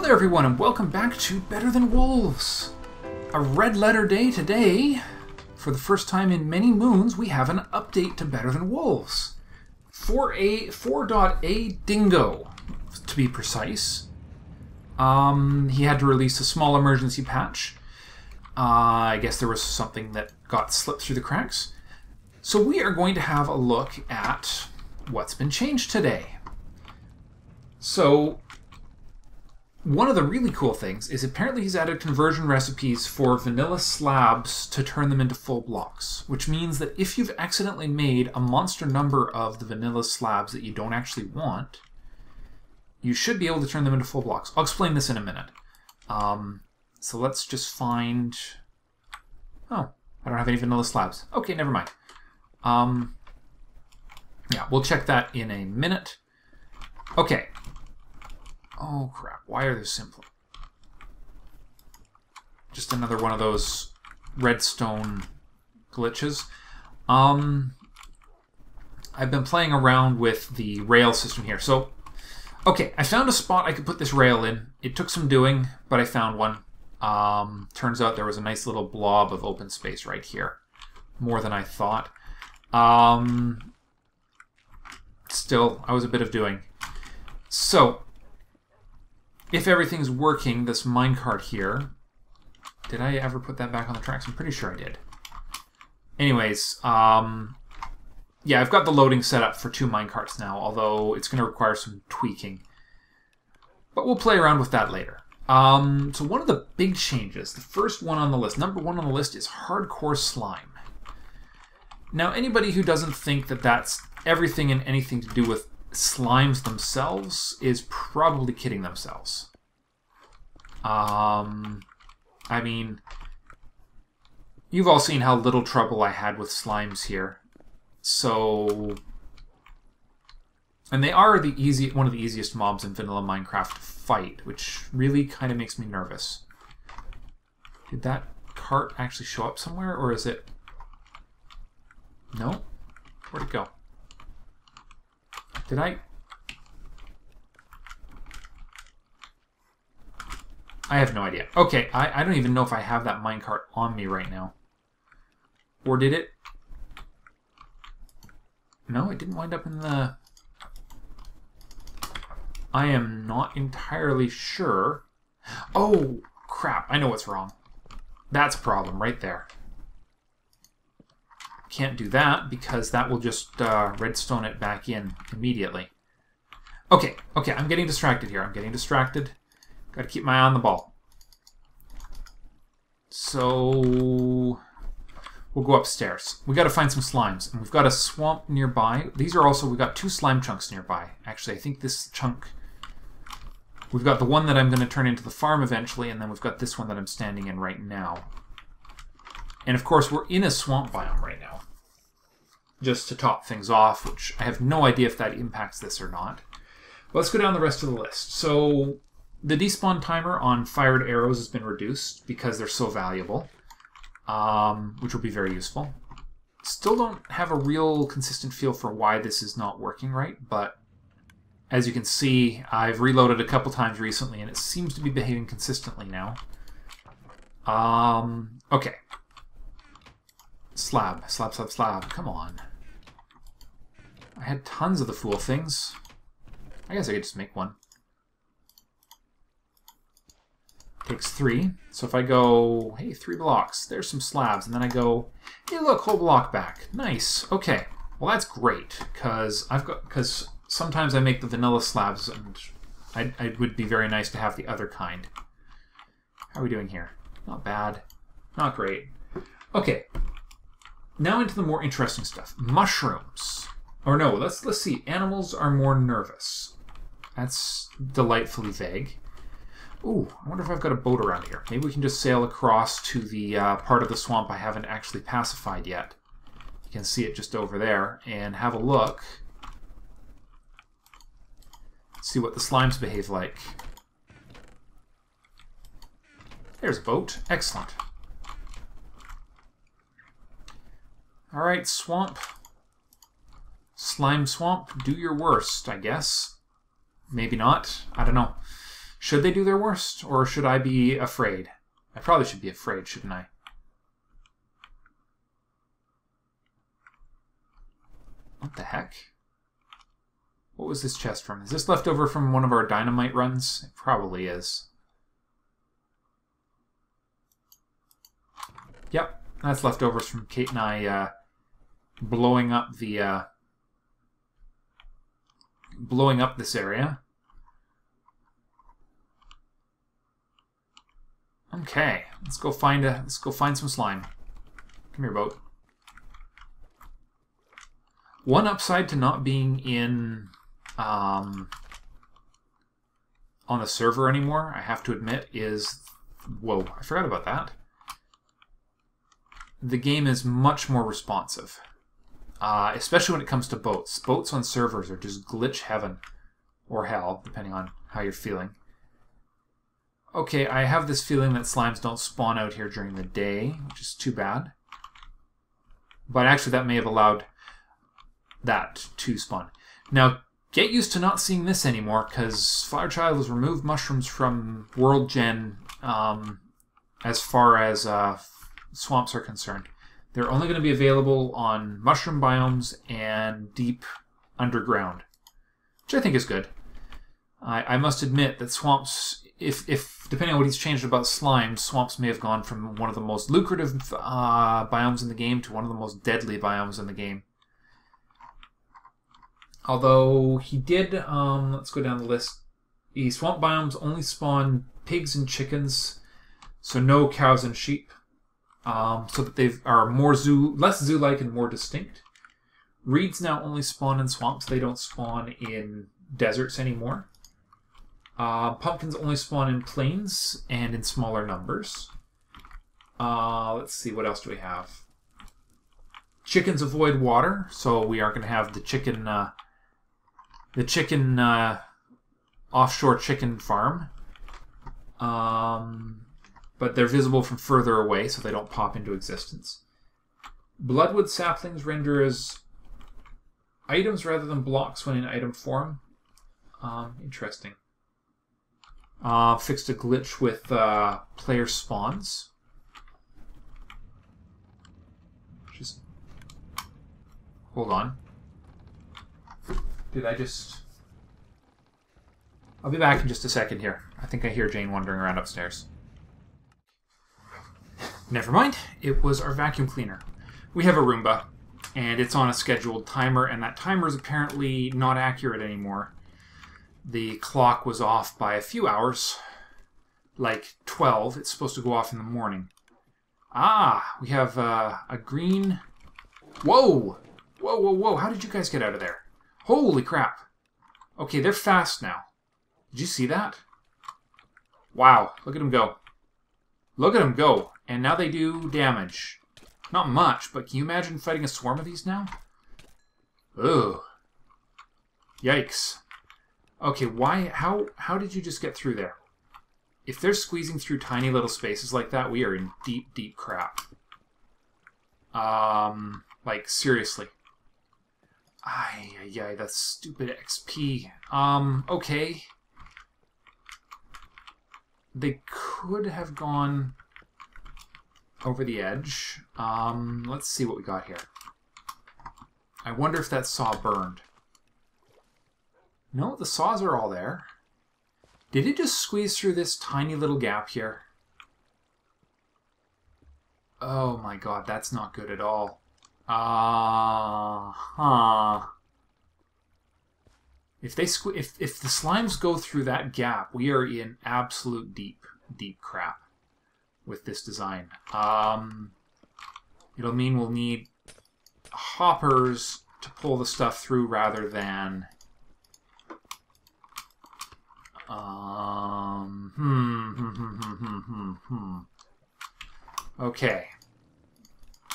there everyone, and welcome back to Better Than Wolves. A red letter day today. For the first time in many moons, we have an update to Better Than Wolves. 4.A Dingo, to be precise. He had to release a small emergency patch. I guess there was something that got slipped through the cracks. So we are going to have a look at what's been changed today. So one of the really cool things is apparently he's added conversion recipes for vanilla slabs to turn them into full blocks, which means that if you've accidentally made a monster number of the vanilla slabs that you don't actually want, you should be able to turn them into full blocks. I'll explain this in a minute. So let's just find... Oh, I don't have any vanilla slabs. Okay, never mind. Yeah, we'll check that in a minute. Okay. Oh crap, why are there simple? Just another one of those redstone glitches. I've been playing around with the rail system here. So, okay, I found a spot I could put this rail in. It took some doing, but I found one. Turns out there was a nice little blob of open space right here. More than I thought. Still, I was a bit of doing. So, if everything's working, this minecart here... Did I ever put that back on the tracks? I'm pretty sure I did. Anyways, yeah, I've got the loading set up for 2 minecarts now, although it's going to require some tweaking. But we'll play around with that later. So one of the big changes, the first one on the list, number 1 on the list, is hardcore slime. Now, anybody who doesn't think that that's everything and anything to do with slimes themselves is probably kidding themselves. I mean, you've all seen how little trouble I had with slimes here. So, and they are one of the easiest mobs in vanilla Minecraft to fight, which really kind of makes me nervous. Did that cart actually show up somewhere, or is it... No? Where'd it go? Did I have no idea. Okay, I don't even know if I have that minecart on me right now. Or did it? No, it didn't wind up in the... I am not entirely sure. Oh, crap. I know what's wrong. That's a problem right there. Can't do that because that will just redstone it back in immediately. Okay, I'm getting distracted here. I'm getting distracted. Got to keep my eye on the ball. So we'll go upstairs. We got to find some slimes, and we've got a swamp nearby. These are also, we've got 2 slime chunks nearby. Actually, I think this chunk, we've got the one that I'm going to turn into the farm eventually, and then we've got this one that I'm standing in right now. And of course, we're in a swamp biome right now. Just to top things off, which I have no idea if that impacts this or not. But let's go down the rest of the list. So, the despawn timer on fired arrows has been reduced because they're so valuable, which will be very useful. Still don't have a real consistent feel for why this is not working right, but as you can see, I've reloaded a couple times recently, and it seems to be behaving consistently now. Okay. Slab. Come on. I had tons of the fool things. I guess I could just make one. Takes 3. So if I go, hey, 3 blocks, there's some slabs. And then I go, hey, look, whole block back. Nice. Okay. Well, that's great, because sometimes I make the vanilla slabs, and it would be very nice to have the other kind. How are we doing here? Not bad. Not great. Okay. Now into the more interesting stuff. Mushrooms. Or no, let's see. Animals are more nervous. That's delightfully vague. Ooh, I wonder if I've got a boat around here. Maybe we can just sail across to the part of the swamp I haven't actually pacified yet. You can see it just over there. And have a look. See what the slimes behave like. There's a boat. Excellent. Alright, swamp. Slime swamp, do your worst, I guess. Maybe not. I don't know. Should they do their worst, or should I be afraid? I probably should be afraid, shouldn't I? What the heck? What was this chest from? Is this left over from one of our dynamite runs? It probably is. Yep, that's leftovers from Kate and I blowing up the blowing up this area. Okay, let's go find some slime. Come here, boat. One upside to not being in on the server anymore, I have to admit, is whoa, I forgot about that. The game is much more responsive, especially when it comes to boats. Boats on servers are just glitch heaven, or hell, depending on how you're feeling. Okay, I have this feeling that slimes don't spawn out here during the day, which is too bad. But actually that may have allowed that to spawn. Now, get used to not seeing this anymore, because Flowerchild has removed mushrooms from World Gen as far as swamps are concerned. They're only going to be available on mushroom biomes and deep underground, which I think is good. I must admit that swamps, if depending on what he's changed about slimes, swamps may have gone from one of the most lucrative biomes in the game to one of the most deadly biomes in the game. Although he did, let's go down the list. The swamp biomes only spawn pigs and chickens, so no cows and sheep. So that they are less zoo-like and more distinct. Reeds now only spawn in swamps. They don't spawn in deserts anymore. Pumpkins only spawn in plains and in smaller numbers. Let's see, what else do we have? Chickens avoid water, so we aren't going to have the chicken offshore chicken farm. But they're visible from further away, so they don't pop into existence. Bloodwood saplings render as items rather than blocks when in item form. Interesting. Fixed a glitch with player spawns. Just hold on. Did I just... I'll be back in just a second here. I think I hear Jane wandering around upstairs. Never mind, it was our vacuum cleaner. We have a Roomba, and it's on a scheduled timer, and that timer is apparently not accurate anymore. The clock was off by a few hours, like 12. It's supposed to go off in the morning. Ah, we have a green... Whoa! Whoa, whoa, whoa, how did you guys get out of there? Holy crap. Okay, they're fast now. Did you see that? Wow, look at them go. Look at them go. And now they do damage. Not much, but can you imagine fighting a swarm of these now? Ugh. Yikes. Okay, why? How did you just get through there? If they're squeezing through tiny little spaces like that, we are in deep, deep crap. Like, seriously. Ay, that's stupid XP. Okay. They could have gone over the edge. Let's see what we got here. I wonder if that saw burned. No, the saws are all there. Did it just squeeze through this tiny little gap here? Oh my god, that's not good at all. If the slimes go through that gap, we are in absolute deep, deep crap with this design. It'll mean we'll need hoppers to pull the stuff through rather than... Okay.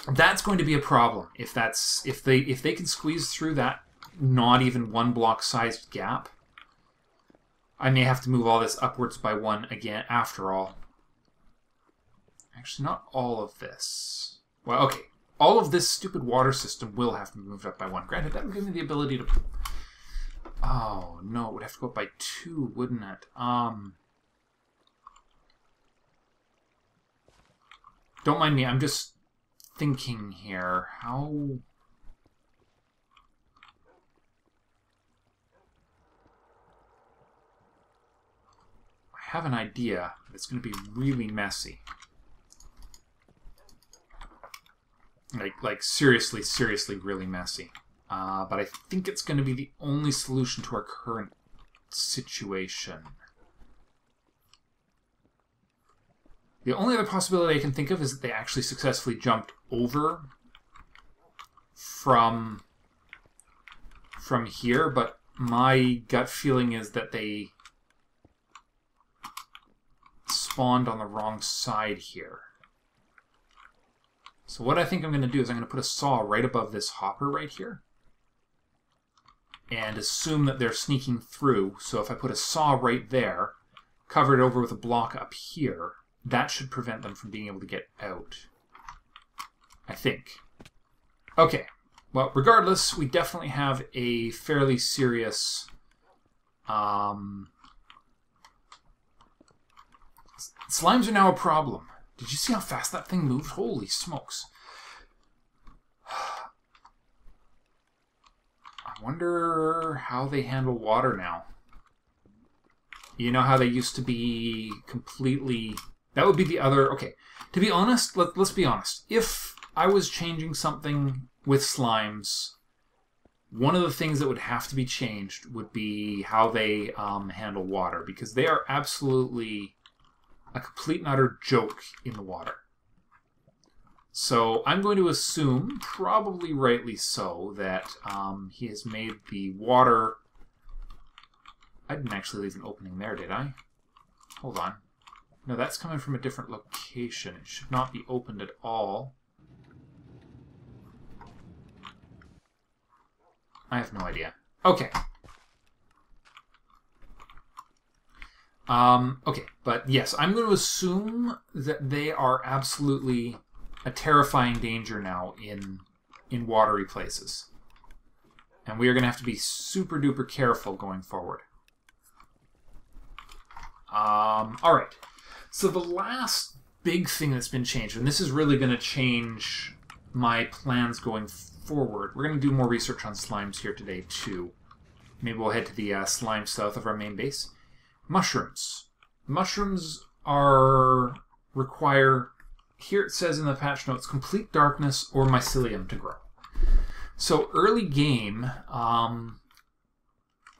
That's going to be a problem if they can squeeze through that not even one block sized gap. I may have to move all this upwards by one again after all. Actually, not all of this. Well, okay. All of this stupid water system will have to be moved up by one. Granted, that would give me the ability to... Oh, no. It would have to go up by 2, wouldn't it? Don't mind me, I'm just thinking here. How... I have an idea, but it's going to be really messy. Like seriously, seriously really messy. But I think it's going to be the only solution to our current situation. The only other possibility I can think of is that they actually successfully jumped over from here, but my gut feeling is that they spawned on the wrong side here. So what I think I'm going to do is I'm going to put a saw right above this hopper right here and assume that they're sneaking through. So if I put a saw right there, cover it over with a block up here, that should prevent them from being able to get out. I think. Okay. Well, regardless, we definitely have a fairly serious... Slimes are now a problem. Did you see how fast that thing moved? Holy smokes. I wonder how they handle water now. You know how they used to be completely... That would be the other... Okay, to be honest, let's be honest. If I was changing something with slimes, one of the things that would have to be changed would be how they handle water, because they are absolutely a complete and utter joke in the water. So I'm going to assume, probably rightly so, that he has made the water... I didn't actually leave an opening there, did I? Hold on. No, that's coming from a different location. It should not be opened at all. I have no idea. Okay. Okay, but yes, I'm going to assume that they are absolutely a terrifying danger now in watery places. And we are going to have to be super duper careful going forward. Alright. So the last big thing that's been changed, and this is really going to change my plans going forward. We're going to do more research on slimes here today, too. Maybe we'll head to the slime south of our main base. Mushrooms. Mushrooms require, here it says in the patch notes, complete darkness or mycelium to grow. So early game,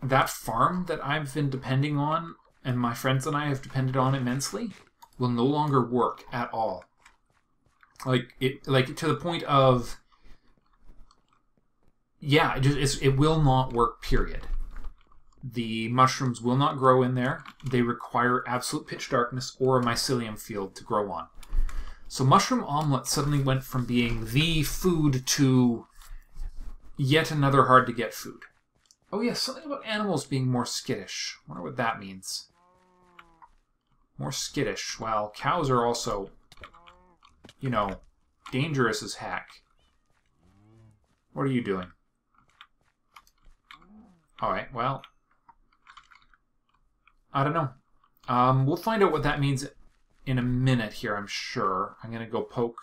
that farm that I've been depending on, and my friends and I have depended on immensely, will no longer work at all. Like to the point of, yeah, it will not work, period. The mushrooms will not grow in there. They require absolute pitch darkness or a mycelium field to grow on. So mushroom omelet suddenly went from being the food to yet another hard to get food. Oh yes, something about animals being more skittish. I wonder what that means. More skittish. Well, cows are also, you know, dangerous as heck. What are you doing? Alright, well, I don't know. We'll find out what that means in a minute here, I'm sure. I'm going to go poke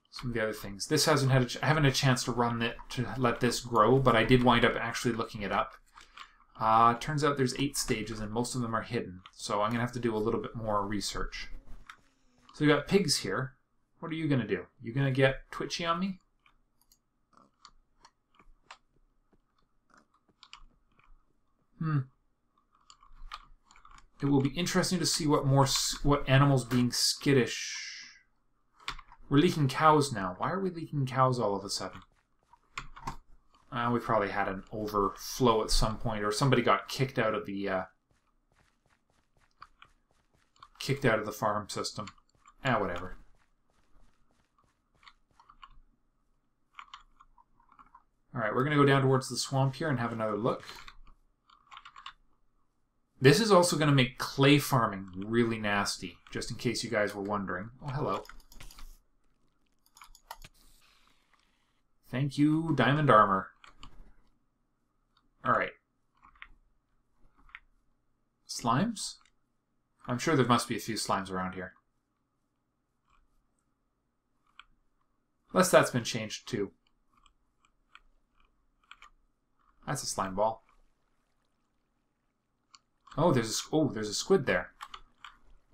some of the other things. This I haven't had a chance to run it, to let this grow, but I did wind up actually looking it up. Turns out there's 8 stages and most of them are hidden, so I'm going to have to do a little bit more research. So we got pigs here. What are you going to do? You going to get twitchy on me? It will be interesting to see what animals being skittish. We're leaking cows now. Why are we leaking cows all of a sudden? We probably had an overflow at some point, or somebody got kicked out of the farm system. Whatever. All right, we're going to go down towards the swamp here and have another look. This is also going to make clay farming really nasty, just in case you guys were wondering. Oh, hello. Thank you, diamond armor. Alright. Slimes? I'm sure there must be a few slimes around here. Unless that's been changed too. That's a slime ball. Oh, there's a squid there.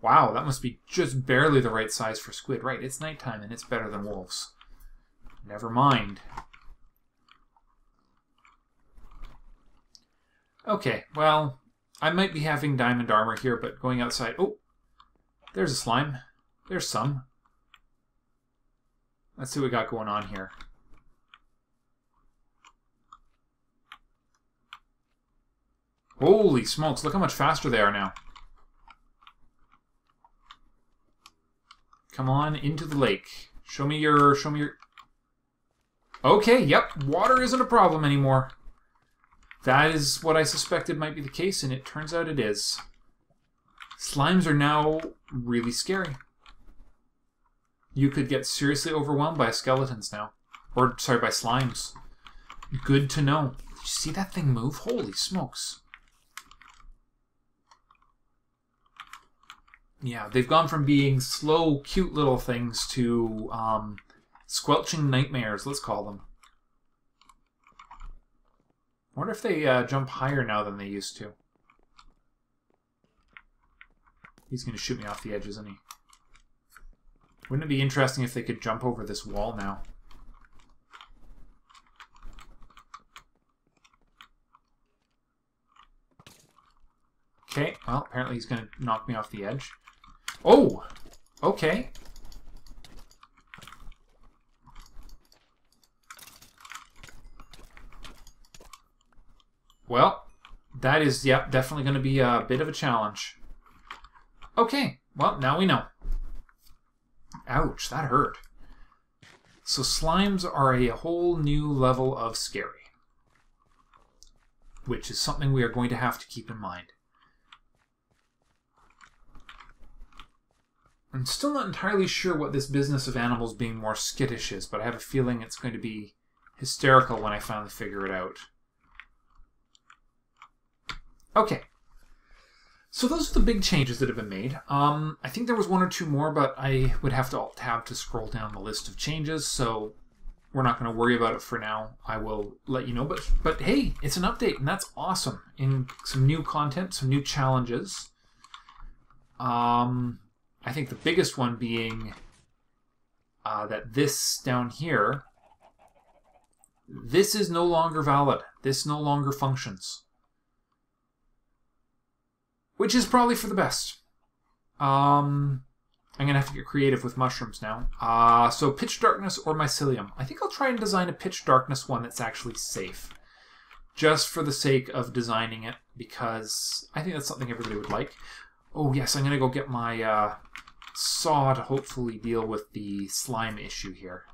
Wow, that must be just barely the right size for squid. Right, it's nighttime and it's better than wolves. Never mind. Okay, well, I might be having diamond armor here, but going outside... Oh, there's a slime. There's some. Let's see what we got going on here. Holy smokes, look how much faster they are now. Come on into the lake. Show me your... Okay, yep, water isn't a problem anymore. That is what I suspected might be the case, and it turns out it is. Slimes are now really scary. You could get seriously overwhelmed by skeletons now. Or, sorry, by slimes. Good to know. Did you see that thing move? Holy smokes. Yeah, they've gone from being slow, cute little things to squelching nightmares, let's call them. I wonder if they jump higher now than they used to. He's going to shoot me off the edge, isn't he? Wouldn't it be interesting if they could jump over this wall now? Okay, well, apparently he's going to knock me off the edge. Oh! Okay. Well, that is, yep, definitely going to be a bit of a challenge. Okay, well, now we know. Ouch, that hurt. So slimes are a whole new level of scary, which is something we are going to have to keep in mind. I'm still not entirely sure what this business of animals being more skittish is, but I have a feeling it's going to be hysterical when I finally figure it out. Okay. So those are the big changes that have been made. I think there was one or two more, but I would have to alt-tab to scroll down the list of changes, so we're not going to worry about it for now. I will let you know, but hey, it's an update, and that's awesome. In some new content, some new challenges. I think the biggest one being that this down here, this is no longer valid. This no longer functions. Which is probably for the best. I'm going to have to get creative with mushrooms now. So pitch darkness or mycelium. I think I'll try and design a pitch darkness one that's actually safe. Just for the sake of designing it, because I think that's something everybody would like. Oh yes, I'm going to go get my saw to hopefully deal with the slime issue here.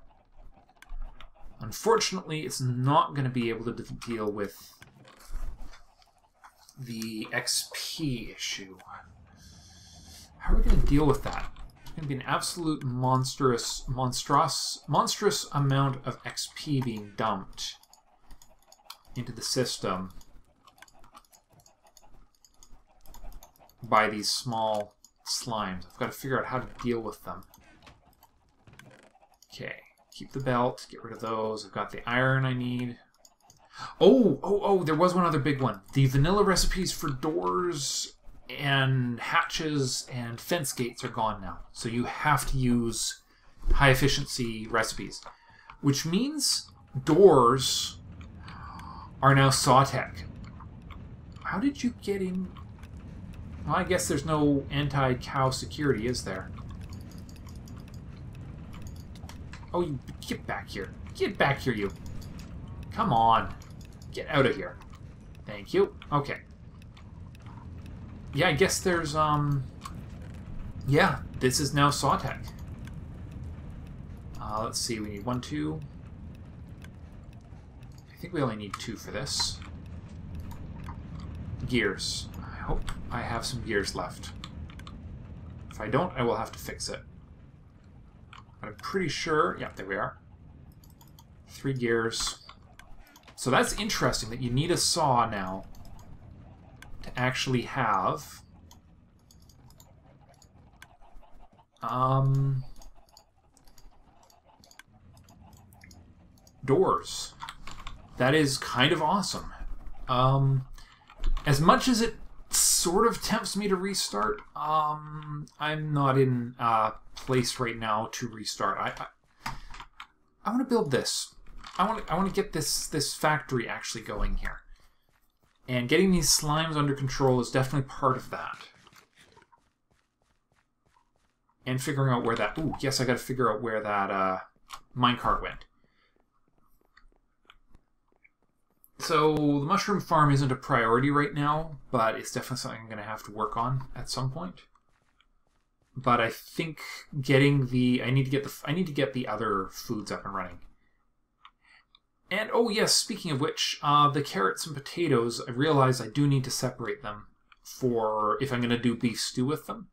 Unfortunately, it's not going to be able to deal with the XP issue. How are we going to deal with that? It's going to be an absolute monstrous amount of XP being dumped into the system by these small slimes. I've got to figure out how to deal with them. Okay, keep the belt, get rid of those. I've got the iron I need. Oh, there was one other big one. The vanilla recipes for doors and hatches and fence gates are gone now. So you have to use high efficiency recipes. Which means doors are now Sawtech. How did you get in? Well, I guess there's no anti-cow security, is there? Oh, you get back here. Get back here, you. Come on. Get out of here. Thank you. Okay. Yeah, I guess there's, yeah, this is now Sawtech. Let's see, we need 1, 2. I think we only need 2 for this. Gears. I hope I have some gears left. If I don't, I will have to fix it. But I'm pretty sure, yeah, there we are. 3 gears. So that's interesting that you need a saw now to actually have doors. That is kind of awesome. As much as it sort of tempts me to restart, I'm not in a place right now to restart. I want to build this. I want to get this factory actually going here. And getting these slimes under control is definitely part of that. And figuring out where that... Ooh, yes, I got to figure out where that minecart went. So, the mushroom farm isn't a priority right now, but it's definitely something I'm going to have to work on at some point. But I think getting the... I need to get the other foods up and running. And, oh yes, speaking of which, the carrots and potatoes, I realize I do need to separate them for if I'm going to do beef stew with them.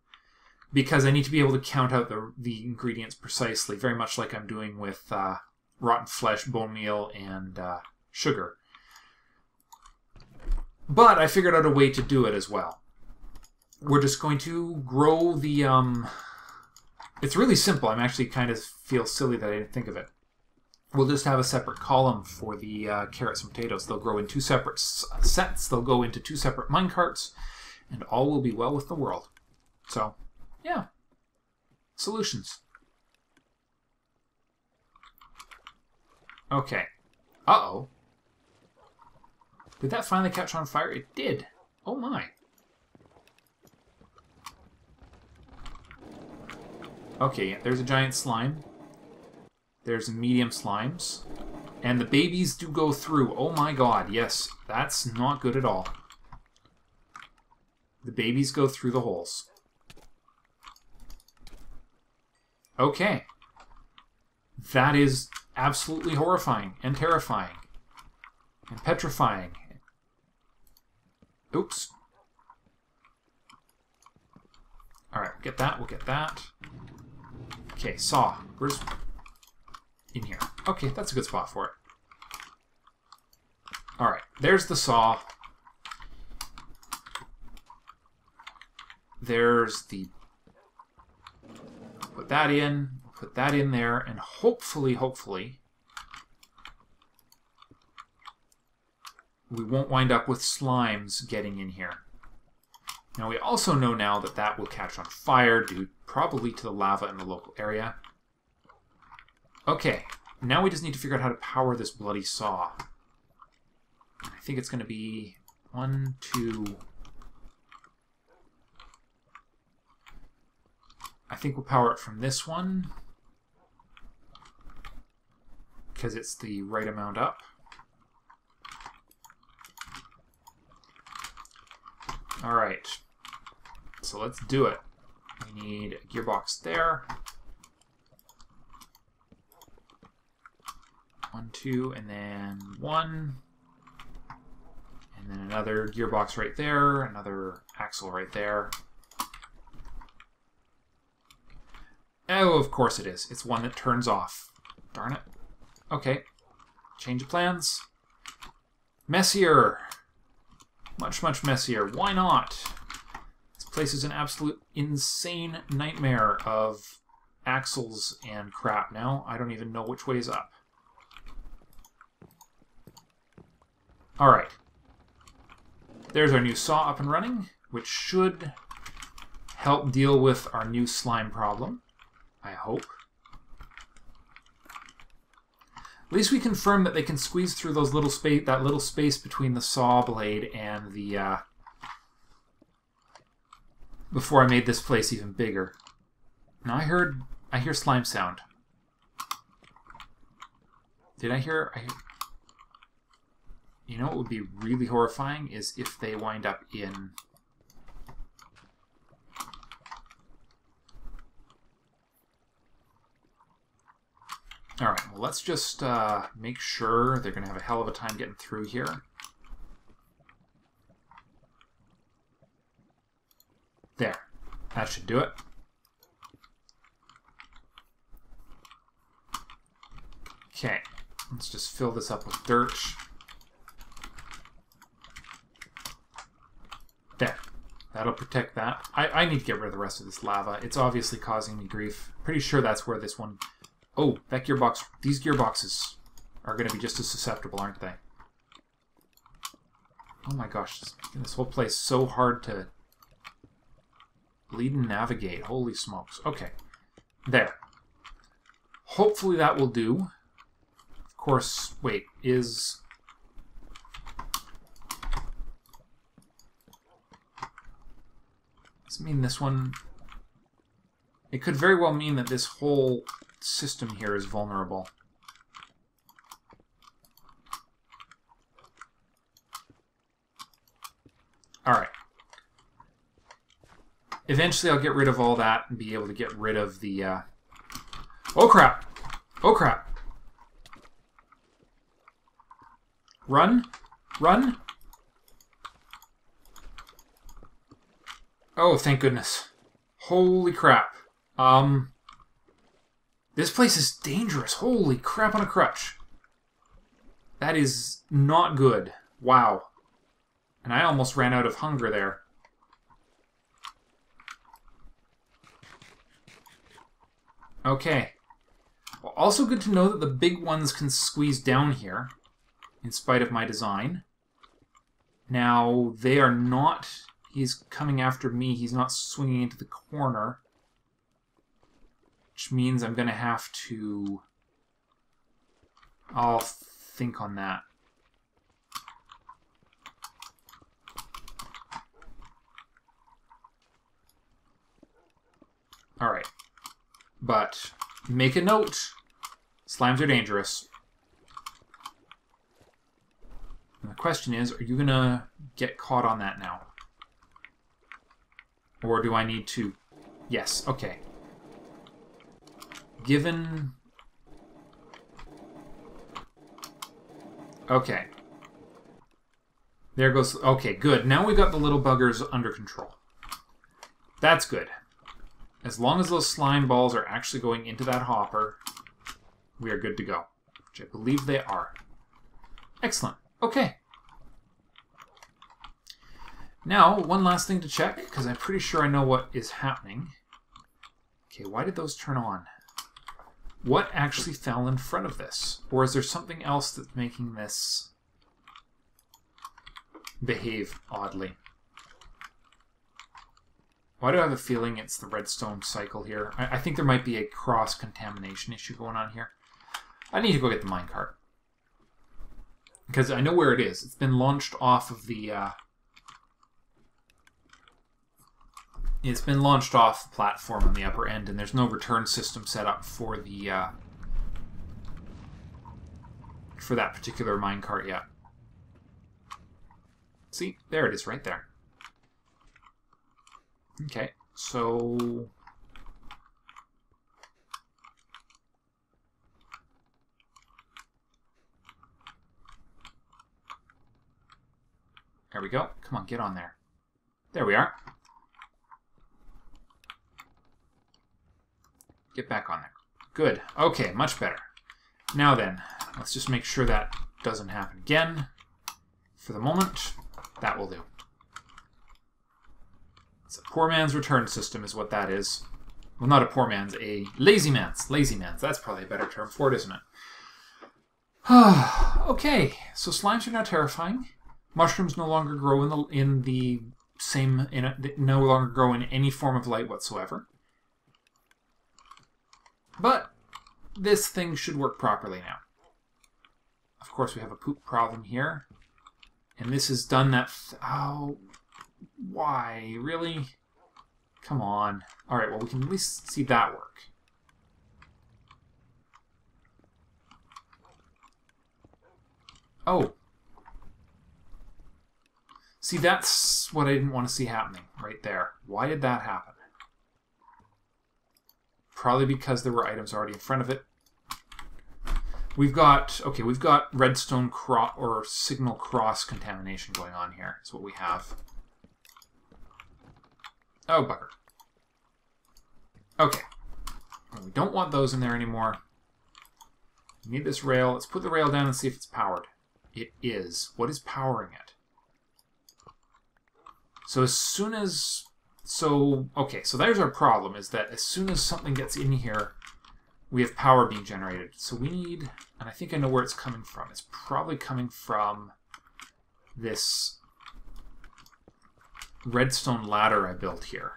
Because I need to be able to count out the ingredients precisely, very much like I'm doing with rotten flesh, bone meal, and sugar. But I figured out a way to do it as well. We're just going to grow the... It's really simple. I'm actually kind of feel silly that I didn't think of it. We'll just have a separate column for the carrots and potatoes. They'll grow in two separate sets. They'll go into two separate minecarts. And all will be well with the world. So, yeah. Solutions. Okay. Uh-oh. Did that finally catch on fire? It did. Oh my. Okay, there's a giant slime. There's medium slimes. And the babies do go through. Oh my god, yes. That's not good at all. The babies go through the holes. Okay. That is absolutely horrifying and terrifying. And petrifying. Oops. Alright, we'll get that, we'll get that. Okay, saw. Where's... in here. Okay, that's a good spot for it. Alright, there's the saw. There's the... put that in there, and hopefully, we won't wind up with slimes getting in here. Now, we also know now that that will catch on fire due probably to the lava in the local area. Okay, now we just need to figure out how to power this bloody saw. I think it's going to be 1, 2... I think we'll power it from this one, because it's the right amount up. Alright, so let's do it. We need a gearbox there. 1, 2, and then 1. And then another gearbox right there, another axle right there. Oh, of course it is. It's one that turns off. Darn it. Okay. Change of plans. Messier. Much, much messier. Why not? This place is an absolute insane nightmare of axles and crap now. I don't even know which way is up. Alright. There's our new saw up and running, which should help deal with our new slime problem. I hope. At least we confirmed that they can squeeze through those little that little space between the saw blade and the before I made this place even bigger. Now I hear slime sound. Did I hear? You know what would be really horrifying is if they wind up in... Alright, well let's just make sure they're going to have a hell of a time getting through here. There. That should do it. Okay, let's just fill this up with dirt. There. That'll protect that. I need to get rid of the rest of this lava. It's obviously causing me grief. Pretty sure that's where this one... Oh, that gearbox... These gearboxes are going to be just as susceptible, aren't they? Oh my gosh, this whole place is so hard to lead and navigate. Holy smokes. Okay, there. Hopefully that will do. Of course, wait, is... Does it mean this one... It could very well mean that this whole system here is vulnerable. Alright. Eventually I'll get rid of all that and be able to get rid of the... Oh crap! Oh crap! Run! Run! Oh, thank goodness. Holy crap. This place is dangerous. Holy crap on a crutch. That is not good. Wow. And I almost ran out of hunger there. Okay. Well, also good to know that the big ones can squeeze down here, in spite of my design. Now, they are not... He's coming after me. He's not swinging into the corner. Which means I'm going to have to... I'll think on that. Alright. But, make a note. Slimes are dangerous. And the question is, are you going to get caught on that now? Or do I need to... Yes, okay. Given... Okay. There goes... Okay, good. Now we've got the little buggers under control. That's good. As long as those slime balls are actually going into that hopper, we are good to go. Which I believe they are. Excellent. Okay. Now, one last thing to check, because I'm pretty sure I know what is happening. Okay, why did those turn on? What actually fell in front of this? Or is there something else that's making this behave oddly? Why do I have a feeling it's the Redstone Cycle here? I think there might be a cross-contamination issue going on here. I need to go get the minecart. Because I know where it is. It's been launched off of the... It's been launched off the platform on the upper end, and there's no return system set up for the for that particular minecart yet. See, there it is, right there. Okay, so there we go. Come on, get on there. There we are. Get back on there. Good. Okay, much better. Now then, let's just make sure that doesn't happen again. For the moment, that will do. It's a poor man's return system is what that is. Well, not a poor man's, a lazy man's. Lazy man's. That's probably a better term for it, isn't it? Okay, so slimes are now terrifying. Mushrooms no longer grow no longer grow in any form of light whatsoever. But this thing should work properly now. Of course, we have a poop problem here. And this has done that... Oh, why? Really? Come on. Alright, well, we can at least see that work. Oh. See, that's what I didn't want to see happening right there. Why did that happen? Probably because there were items already in front of it. We've got redstone or signal cross contamination going on here. Is what we have. Oh, bugger. Okay. Well, we don't want those in there anymore. We need this rail. Let's put the rail down and see if it's powered. It is. What is powering it? So as soon as... okay, so there's our problem, is that as soon as something gets in here we have power being generated. So we need, and I think I know where it's coming from. It's probably coming from this redstone ladder I built here.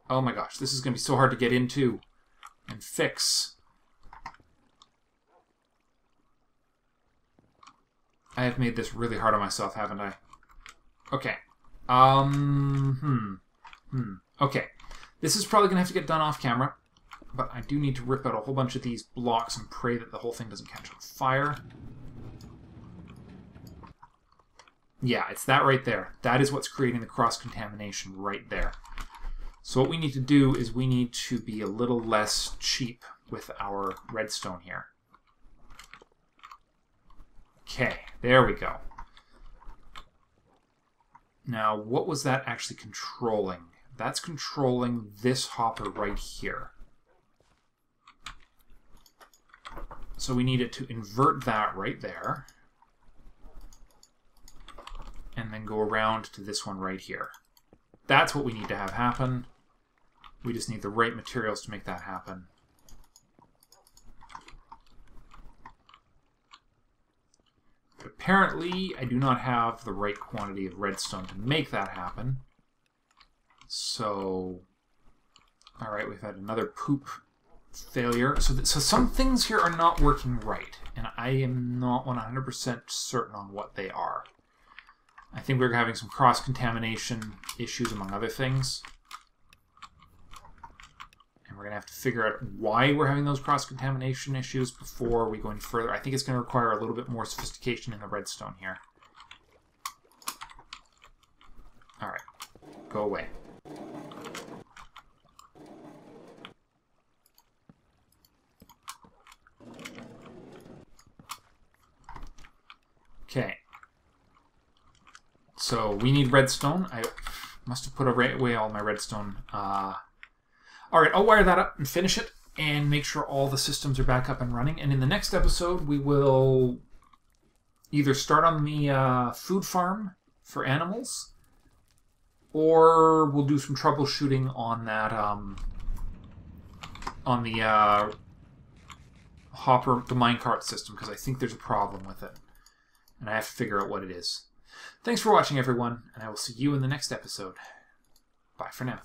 Oh my gosh, this is going to be so hard to get into and fix. I have made this really hard on myself, haven't I? Okay. Okay. This is probably going to have to get done off camera, but I do need to rip out a whole bunch of these blocks and pray that the whole thing doesn't catch on fire. Yeah, it's that right there. That is what's creating the cross-contamination right there. So what we need to do is we need to be a little less cheap with our redstone here. Okay, there we go. Now, what was that actually controlling? That's controlling this hopper right here. So we need it to invert that right there. And then go around to this one right here. That's what we need to have happen. We just need the right materials to make that happen. But apparently, I do not have the right quantity of redstone to make that happen. So, alright, we've had another poop failure. So some things here are not working right, and I am not 100% certain on what they are. I think we're having some cross-contamination issues, among other things. And we're going to have to figure out why we're having those cross-contamination issues before we go any further. I think it's going to require a little bit more sophistication in the redstone here. Alright, go away. Okay. So we need redstone. I must have put away all my redstone. Alright, I'll wire that up and finish it and make sure all the systems are back up and running. And in the next episode, we will either start on the food farm for animals, or we'll do some troubleshooting on that, on the hopper, the minecart system, because I think there's a problem with it. And I have to figure out what it is. Thanks for watching, everyone, and I will see you in the next episode. Bye for now.